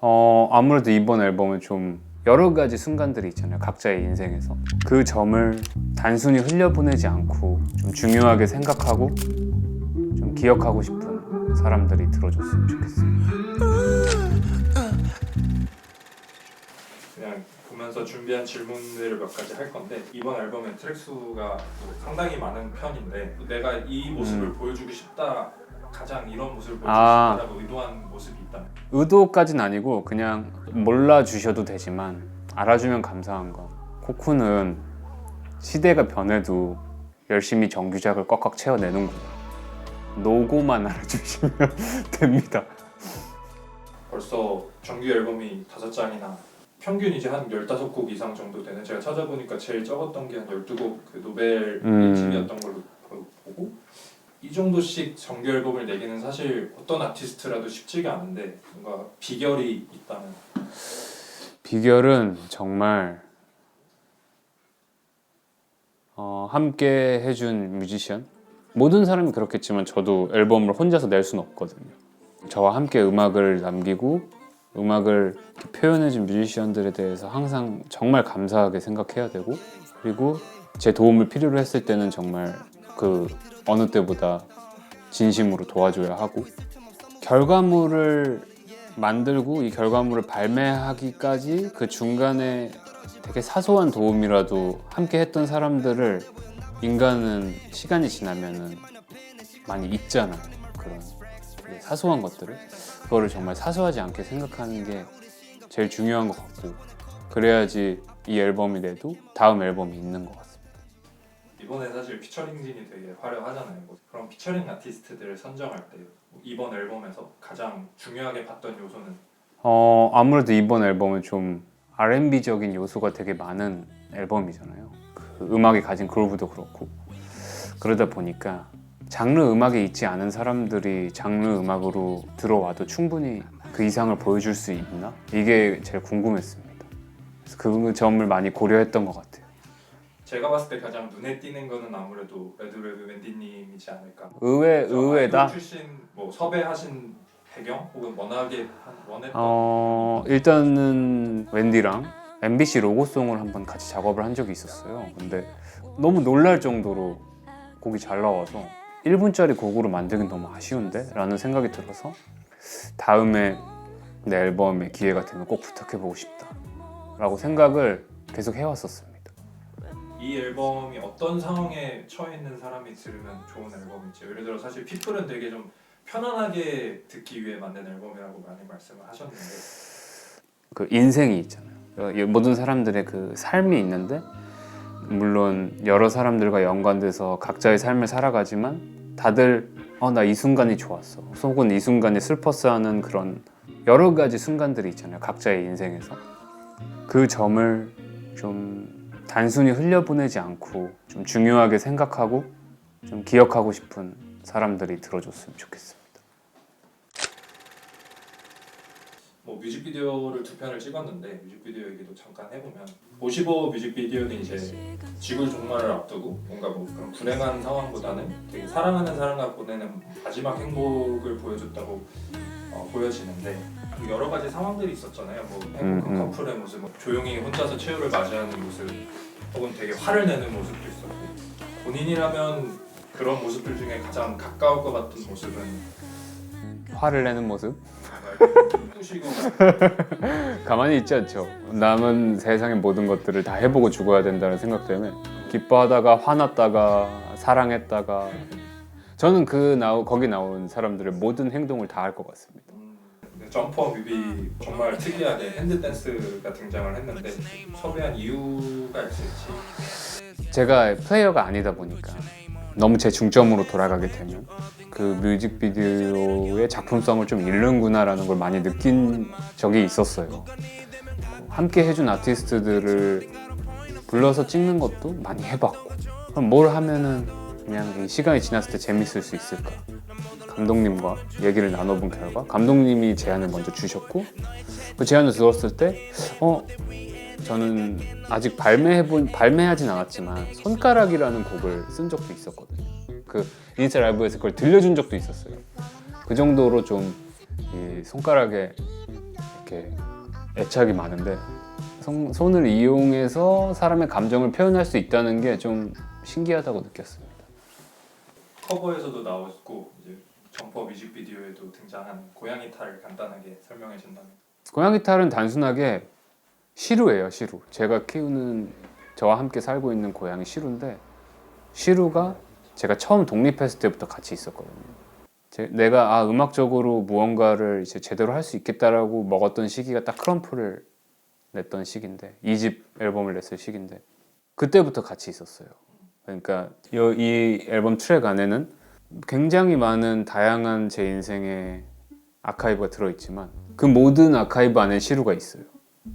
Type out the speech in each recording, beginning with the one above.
아무래도 이번 앨범은 좀 여러 가지 순간들이 있잖아요. 각자의 인생에서. 그 점을 단순히 흘려보내지 않고 좀 중요하게 생각하고 좀 기억하고 싶은 사람들이 들어줬으면 좋겠어요. 그냥 보면서 준비한 질문들을 몇 가지 할 건데 이번 앨범의 트랙 수가 상당히 많은 편인데 내가 이 모습을 보여주고 싶다, 가장 이런 모습을 보여주고 싶다라고 의도한 모습이 있다면? 의도까진 아니고 그냥 몰라주셔도 되지만 알아주면 감사한 건, 코쿤은 시대가 변해도 열심히 정규작을 꽉꽉 채워내는구나. 노고만 알아주시면 됩니다. 벌써 정규 앨범이 5장이나 평균 이제 한 15곡 이상 정도 되는, 제가 찾아보니까 제일 적었던 게 한 12곡 그 노벨 1집이었던 걸로 보고, 이 정도씩 정규 앨범을 내기는 사실 어떤 아티스트라도 쉽지가 않은데 뭔가 비결이 있다면? 비결은 정말 함께 해준 뮤지션, 모든 사람이 그렇겠지만 저도 앨범을 혼자서 낼 수는 없거든요. 저와 함께 음악을 남기고 음악을 표현해준 뮤지션들에 대해서 항상 정말 감사하게 생각해야 되고, 그리고 제 도움을 필요로 했을 때는 정말 그 어느 때보다 진심으로 도와줘야 하고, 결과물을 만들고 이 결과물을 발매하기까지 그 중간에 되게 사소한 도움이라도 함께 했던 사람들을, 인간은 시간이 지나면은 많이 잊잖아요. 그런 되게 사소한 것들을, 그거를 정말 사소하지 않게 생각하는 게 제일 중요한 것 같고, 그래야지 이 앨범이 돼도 다음 앨범이 있는 것 같습니다. 이번에 사실 피처링진이 되게 화려하잖아요. 그럼 피처링 아티스트들을 선정할 때 이번 앨범에서 가장 중요하게 봤던 요소는? 아무래도 이번 앨범은 좀 R&B적인 요소가 되게 많은 앨범이잖아요. 그 음악이 가진 그루브도 그렇고, 그러다 보니까 장르 음악에 있지 않은 사람들이 장르 음악으로 들어와도 충분히 그 이상을 보여줄 수 있나? 이게 제일 궁금했습니다. 그래서 그 점을 많이 고려했던 것 같아요. 제가 봤을 때 가장 눈에 띄는 거는 아무래도 레드벨벳 웬디님이지 않을까. 의외다. 아이돌 출신 뭐 섭외하신 배경 혹은 원하게 원했던 일단은 웬디랑 MBC 로고송을 한번 같이 작업을 한 적이 있었어요. 근데 너무 놀랄 정도로 곡이 잘 나와서 1분짜리 곡으로 만들긴 너무 아쉬운데? 라는 생각이 들어서 다음에 내 앨범에 기회가 되면 꼭 부탁해보고 싶다 라고 생각을 계속 해왔었습니다. 이 앨범이 어떤 상황에 처해 있는 사람이 들으면 좋은 앨범인지, 예를 들어 사실 피플은 되게 좀 편안하게 듣기 위해 만든 앨범이라고 많이 말씀을 하셨는데, 그 인생이 있잖아요. 모든 사람들의 그 삶이 있는데, 물론 여러 사람들과 연관돼서 각자의 삶을 살아가지만 다들 나 이 순간이 좋았어, 혹은 이 순간이 슬펐어 하는 그런 여러 가지 순간들이 있잖아요. 각자의 인생에서. 그 점을 좀 단순히 흘려보내지 않고 좀 중요하게 생각하고 좀 기억하고 싶은 사람들이 들어줬으면 좋겠습니다. 뭐 뮤직비디오를 2편을 찍었는데 뮤직비디오 얘기도 잠깐 해보면, 55 뮤직비디오는 이제 지구 종말을 앞두고 뭔가 뭐 그런 불행한 상황보다는 되게 사랑하는 사람과 보내는 마지막 행복을 보여줬다고 보여지는데, 그 여러 가지 상황들이 있었잖아요. 뭐 행복한 커플의 모습, 뭐 조용히 혼자서 최후를 맞이하는 모습, 혹은 되게 화를 내는 모습도 있었고, 본인이라면 그런 모습들 중에 가장 가까울 것 같은 모습은? 화를 내는 모습? 푸시고 가만히 있지 않죠. 남은 세상의 모든 것들을 다 해보고 죽어야 된다는 생각 때문에 기뻐하다가 화났다가 사랑했다가, 저는 거기 나온 사람들의 모든 행동을 다 할 것 같습니다. 점퍼 뮤비 정말 특이하게 핸드 댄스가 등장을 했는데 섭외한 이유가 있을지? 제가 플레이어가 아니다 보니까 너무 제 중점으로 돌아가게 되면 그 뮤직비디오의 작품성을 좀 잃는구나라는 걸 많이 느낀 적이 있었어요. 함께 해준 아티스트들을 불러서 찍는 것도 많이 해봤고, 그럼 뭘 하면은 그냥 이 시간이 지났을 때 재밌을 수 있을까? 감독님과 얘기를 나눠본 결과 감독님이 제안을 먼저 주셨고, 그 제안을 들었을 때 저는 아직 발매하진 않았지만 손가락이라는 곡을 쓴 적도 있었거든요. 그 인스타 라이브에서 그걸 들려준 적도 있었어요. 그 정도로 좀 이 손가락에 이렇게 애착이 많은데 손을 이용해서 사람의 감정을 표현할 수 있다는 게 좀 신기하다고 느꼈습니다. 커버에서도 나오고 이제 점퍼 뮤직비디오에도 등장한 고양이 탈을 간단하게 설명해 준다면. 고양이 탈은 단순하게 시루예요. 시루. 제가 키우는 저와 함께 살고 있는 고양이 시루인데 시루가 제가 처음 독립했을 때부터 같이 있었거든요. 내가 음악적으로 무언가를 이제 제대로 할 수 있겠다라고 먹었던 시기가 딱 크럼플을 냈던 시기인데 2집 앨범을 냈을 시기인데 그때부터 같이 있었어요. 그러니까 이 앨범 트랙 안에는 굉장히 많은 다양한 제 인생의 아카이브가 들어있지만 그 모든 아카이브 안에 시루가 있어요.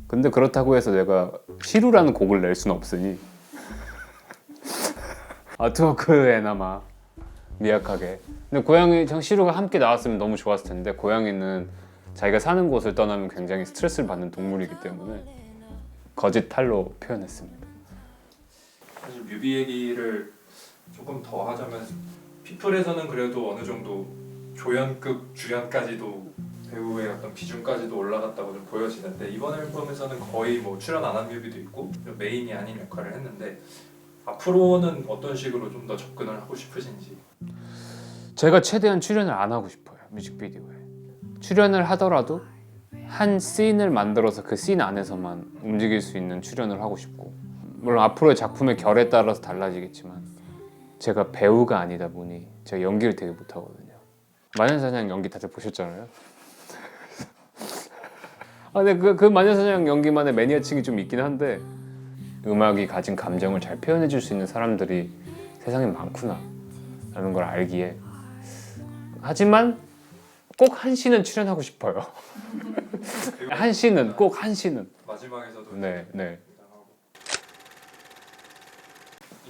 근데 그렇다고 해서 내가 시루라는 곡을 낼 수는 없으니 아트워크에나마 미약하게. 근데 고양이랑 시루가 함께 나왔으면 너무 좋았을 텐데 고양이는 자기가 사는 곳을 떠나면 굉장히 스트레스를 받는 동물이기 때문에 거짓 탈로 표현했습니다. 사실 뮤비 얘기를 조금 더 하자면 피플에서는 그래도 어느 정도 조연급 주연까지도 배우의 어떤 비중까지도 올라갔다고 좀 보여지는데 이번 앨범에서는 거의 뭐 출연 안 한 뮤비도 있고 좀 메인이 아닌 역할을 했는데 앞으로는 어떤 식으로 좀 더 접근을 하고 싶으신지. 제가 최대한 출연을 안 하고 싶어요. 뮤직비디오에 출연을 하더라도 한 씬을 만들어서 그 씬 안에서만 움직일 수 있는 출연을 하고 싶고 물론 앞으로의 작품의 결에 따라서 달라지겠지만 제가 배우가 아니다 보니 제가 연기를 되게 못하거든요. 마녀사냥 연기 다들 보셨잖아요. 근데 그 마녀사냥 연기만의 매니아층이 좀 있긴 한데 음악이 가진 감정을 잘 표현해 줄 수 있는 사람들이 세상에 많구나 라는 걸 알기에 하지만 꼭 한 씬은 출연하고 싶어요. 한 씬은 꼭 한 씬은 마지막에서도 네. 등장하고.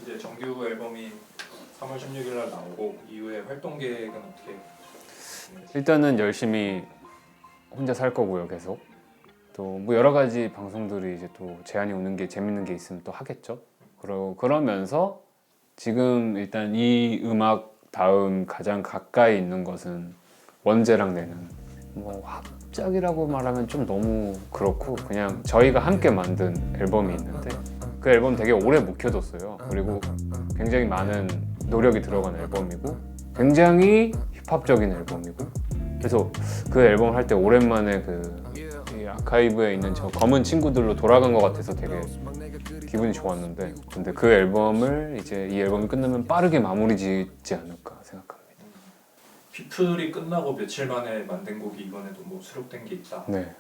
이제 정규 앨범이 3월 16일 날 나오고 이후에 활동 계획은 어떻게? 일단은 열심히 혼자 살 거고요. 계속 또 뭐 여러 가지 방송들이 이제 또 제안이 오는 게 재밌는 게 있으면 또 하겠죠. 그러면서 지금 일단 이 음악 다음 가장 가까이 있는 것은 원재랑 내는 뭐 합작이라고 말하면 좀 너무 그렇고 그냥 저희가 함께 만든 앨범이 있는데 그 앨범 되게 오래 묵혀뒀어요. 그리고 굉장히 많은 노력이 들어간 앨범이고 굉장히 힙합적인 앨범이고 그래서 그 앨범을 할 때 오랜만에 이 아카이브에 있는 저 검은 친구들로 돌아간 것 같아서 되게 기분이 좋았는데 근데 그 앨범을 이제 이 앨범이 끝나면 빠르게 마무리 짓지 않을까 생각합니다. 피플이 끝나고 며칠 만에 만든 곡이 이번에도 뭐 수록된 게 있다. 네.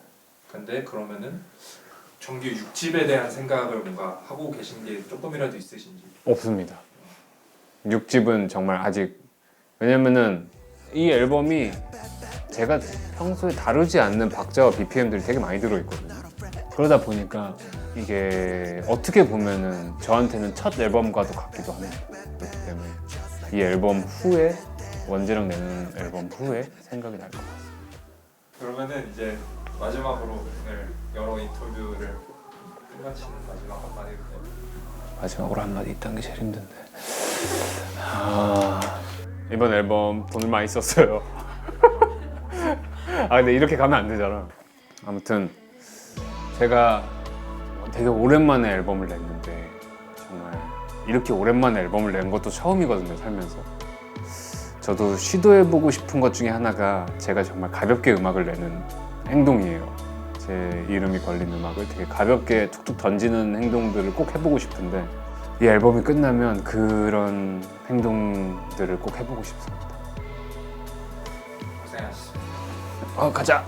근데 그러면은 정규 6집에 대한 생각을 뭔가 하고 계신 게 조금이라도 있으신지? 없습니다. 6집은 정말 아직 왜냐면은 이 앨범이 제가 평소에 다루지 않는 박자와 BPM들이 되게 많이 들어있거든요. 그러다 보니까 이게 어떻게 보면은 저한테는 첫 앨범과도 같기도 합니다. 그렇기 때문에 이 앨범 후에 원재랑 내는 앨범 후에 생각이 날 것 같습니다. 그러면은 이제 마지막으로 오늘 여러 인터뷰를 끝마치는 마지막 한마디로 마지막으로 한마디 있다는 게 제일 힘든데 이번 앨범 돈을 많이 썼어요. 근데 이렇게 가면 안 되잖아. 아무튼 제가 되게 오랜만에 앨범을 냈는데 정말 이렇게 오랜만에 앨범을 낸 것도 처음이거든요. 살면서 저도 시도해보고 싶은 것 중에 하나가 제가 정말 가볍게 음악을 내는 행동이에요. 제 이름이 걸린 음악을 되게 가볍게 툭툭 던지는 행동들을 꼭 해보고 싶은데 이 앨범이 끝나면 그런 행동들을 꼭 해보고 싶습니다. 고생하셨습니다. 가자.